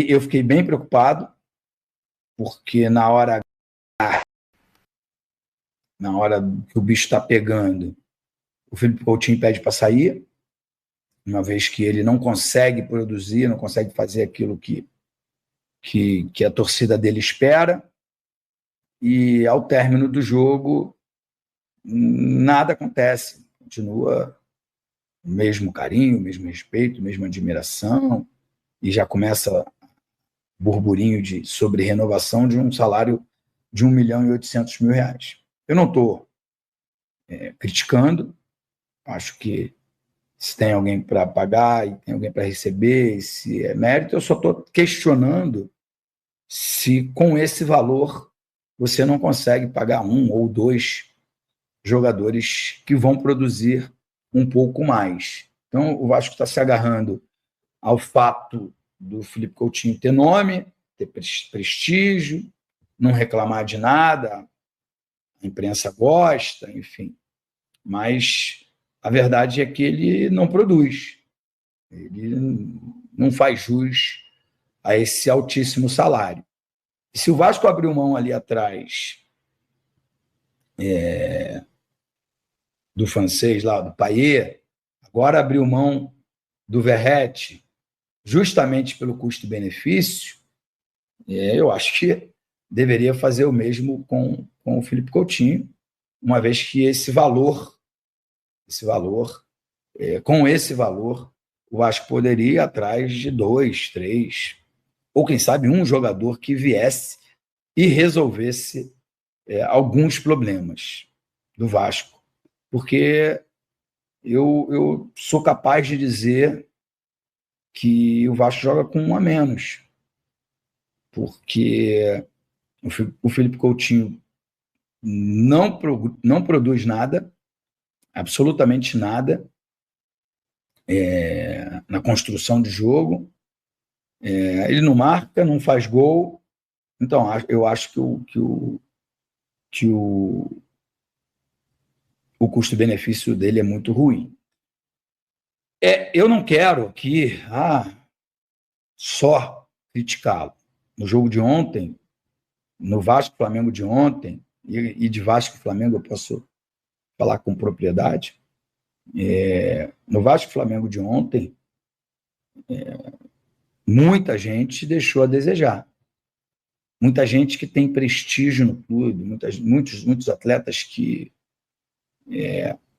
Eu fiquei bem preocupado, porque na hora que o bicho está pegando, o Felipe Coutinho pede para sair, uma vez que ele não consegue produzir, não consegue fazer aquilo que a torcida dele espera, e ao término do jogo, nada acontece. Continua o mesmo carinho, o mesmo respeito, a mesma admiração, e já começa burburinho sobre renovação de um salário de R$1.800.000. Eu não estou criticando, acho que se tem alguém para pagar e tem alguém para receber, se é mérito, eu só estou questionando se com esse valor você não consegue pagar um ou dois jogadores que vão produzir um pouco mais. Então, o Vasco está se agarrando ao fato do Felipe Coutinho ter nome, ter prestígio, não reclamar de nada, a imprensa gosta, enfim. Mas a verdade é que ele não produz, ele não faz jus a esse altíssimo salário. E se o Vasco abriu mão ali atrás do francês lá, do Payet, agora abriu mão do Verratti, justamente pelo custo-benefício, eu acho que deveria fazer o mesmo com o Felipe Coutinho, uma vez que com esse valor, o Vasco poderia ir atrás de 2, 3, ou quem sabe um jogador que viesse e resolvesse alguns problemas do Vasco. Porque eu sou capaz de dizer que o Vasco joga com um a menos, porque o Felipe Coutinho não produz nada, absolutamente nada, na construção de jogo, ele não marca, não faz gol, então eu acho que o custo-benefício dele é muito ruim. Eu não quero aqui só criticá-lo. No jogo de ontem, no Vasco-Flamengo de ontem, e de Vasco e Flamengo eu posso falar com propriedade, no Vasco-Flamengo de ontem, muita gente deixou a desejar. Muita gente que tem prestígio no clube, muitos atletas que,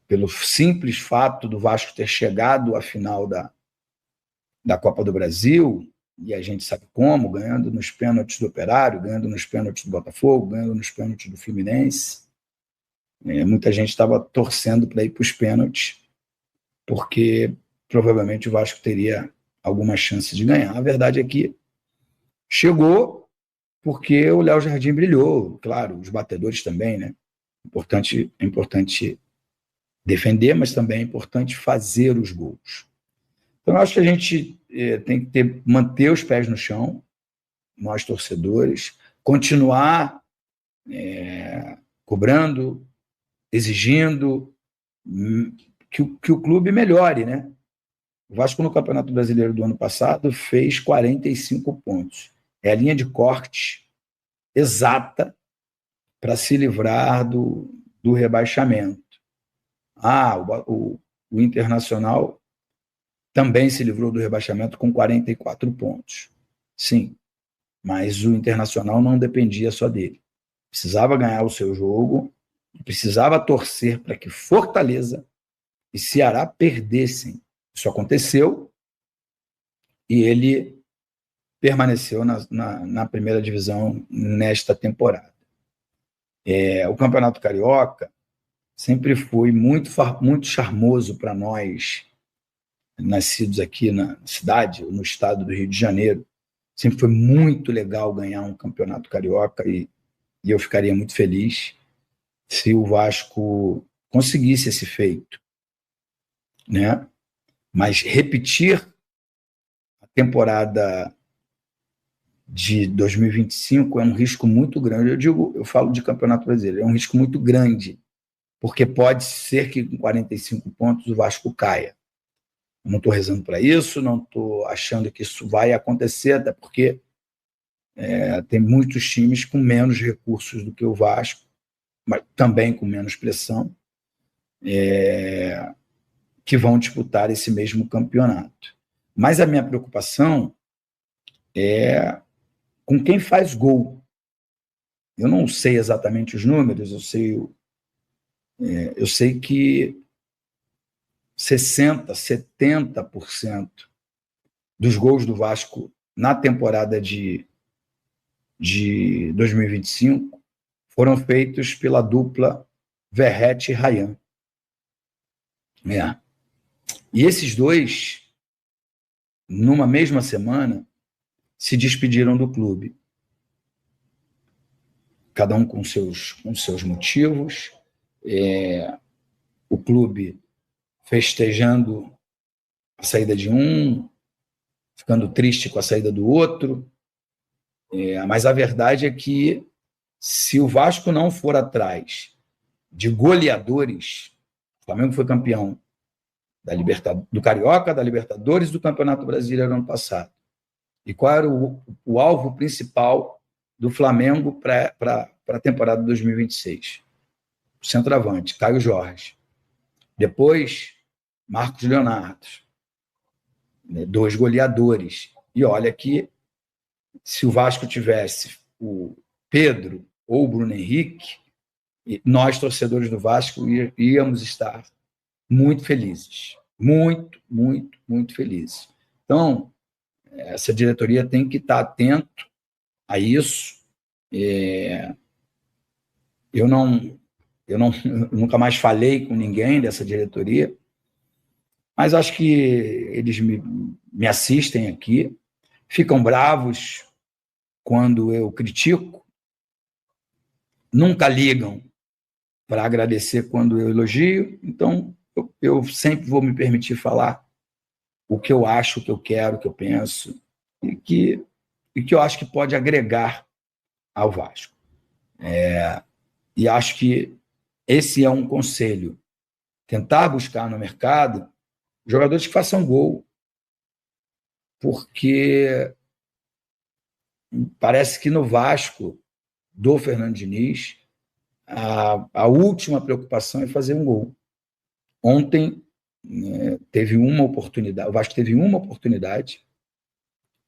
pelo simples fato do Vasco ter chegado à final da Copa do Brasil, e a gente sabe como, ganhando nos pênaltis do Operário, ganhando nos pênaltis do Botafogo, ganhando nos pênaltis do Fluminense, muita gente estava torcendo para ir para os pênaltis, porque provavelmente o Vasco teria alguma chance de ganhar. A verdade é que chegou porque o Léo Jardim brilhou, claro, os batedores também, né? É importante defender, mas também é importante fazer os gols. Então, eu acho que a gente tem que manter os pés no chão, nós torcedores, continuar cobrando, exigindo que o clube melhore, né? O Vasco, no Campeonato Brasileiro do ano passado, fez 45 pontos. É a linha de corte exata para se livrar do rebaixamento. O Internacional também se livrou do rebaixamento com 44 pontos. Sim, mas o Internacional não dependia só dele. Precisava ganhar o seu jogo, precisava torcer para que Fortaleza e Ceará perdessem. Isso aconteceu e ele permaneceu na primeira divisão nesta temporada. O Campeonato Carioca sempre foi muito charmoso para nós, nascidos aqui na cidade, no estado do Rio de Janeiro. Sempre foi muito legal ganhar um Campeonato Carioca e eu ficaria muito feliz se o Vasco conseguisse esse feito, né? Mas repetir a temporada de 2025 é um risco muito grande. Eu falo de Campeonato Brasileiro, é um risco muito grande, porque pode ser que com 45 pontos o Vasco caia. Não estou rezando para isso, não estou achando que isso vai acontecer, até porque tem muitos times com menos recursos do que o Vasco, mas também com menos pressão, que vão disputar esse mesmo campeonato. Mas a minha preocupação é com quem faz gol. Eu não sei exatamente os números, eu sei que 60%, 70% dos gols do Vasco na temporada de 2025 foram feitos pela dupla Verratti e Rayan. E esses dois, numa mesma semana, se despediram do clube. Cada um com seus motivos. O clube festejando a saída de um, ficando triste com a saída do outro. Mas a verdade é que, se o Vasco não for atrás de goleadores, o Flamengo foi campeão do Carioca, da Libertadores e do Campeonato Brasileiro ano passado. E qual era o alvo principal do Flamengo para a temporada de 2026? O centroavante, Caio Jorge. Depois, Marcos Leonardo. 2 goleadores. E olha que, se o Vasco tivesse o Pedro ou o Bruno Henrique, nós, torcedores do Vasco, íamos estar muito felizes. Muito, muito, muito felizes. Então, essa diretoria tem que estar atento a isso. Eu nunca mais falei com ninguém dessa diretoria, mas acho que eles me assistem aqui, ficam bravos quando eu critico, nunca ligam para agradecer quando eu elogio, então eu sempre vou me permitir falar o que eu acho, o que eu quero, o que eu penso, e que eu acho que pode agregar ao Vasco. E acho que esse é um conselho: tentar buscar no mercado jogadores que façam gol, porque parece que no Vasco do Fernando Diniz a última preocupação é fazer um gol. Ontem teve uma oportunidade, o Vasco teve uma oportunidade,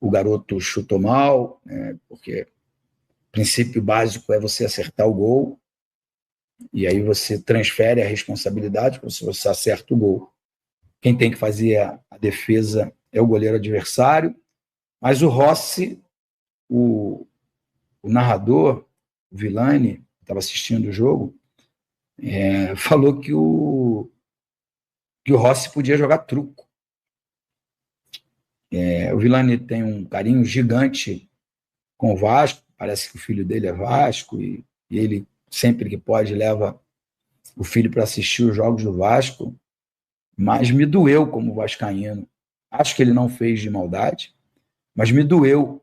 o garoto chutou mal, porque o princípio básico é você acertar o gol, e aí você transfere a responsabilidade se você acerta o gol. Quem tem que fazer a defesa é o goleiro adversário, mas o Rossi, o narrador, o Villani, que estava assistindo o jogo, falou que o Rossi podia jogar truco. O Villani tem um carinho gigante com o Vasco, parece que o filho dele é Vasco, e ele, sempre que pode, leva o filho para assistir os jogos do Vasco, mas me doeu como vascaíno. Acho que ele não fez de maldade, mas me doeu,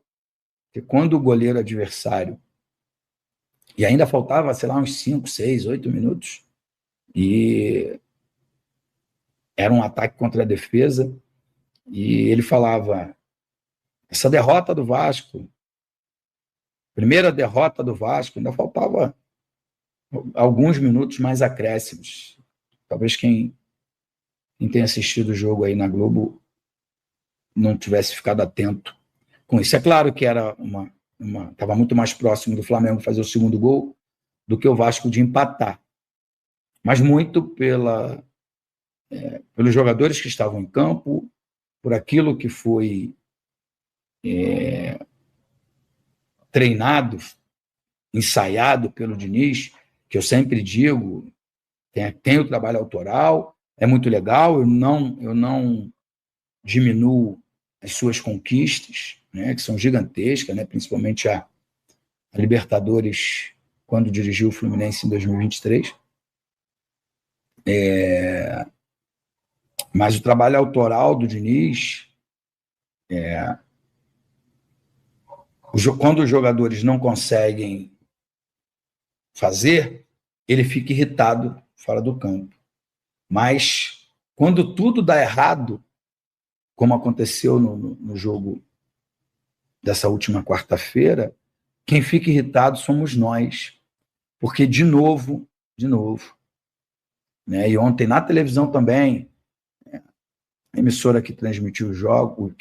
porque quando o goleiro adversário, e ainda faltava, sei lá, uns 5, 6, 8 minutos, e era um ataque contra a defesa, e ele falava: essa derrota do Vasco, primeira derrota do Vasco, ainda faltava alguns minutos mais acréscimos. Talvez quem tenha assistido o jogo aí na Globo não tivesse ficado atento com isso. É claro que era estava muito mais próximo do Flamengo fazer o segundo gol do que o Vasco de empatar, mas muito pelos jogadores que estavam em campo, por aquilo que foi treinado, ensaiado pelo Diniz, que eu sempre digo, tem o trabalho autoral, é muito legal, eu não diminuo as suas conquistas, que são gigantescas, principalmente a Libertadores, quando dirigiu o Fluminense em 2023. Mas o trabalho autoral do Diniz, quando os jogadores não conseguem fazer, ele fica irritado fora do campo. Mas quando tudo dá errado, como aconteceu no jogo dessa última quarta-feira, quem fica irritado somos nós, porque de novo, né? E ontem na televisão também, a emissora que transmite o jogo,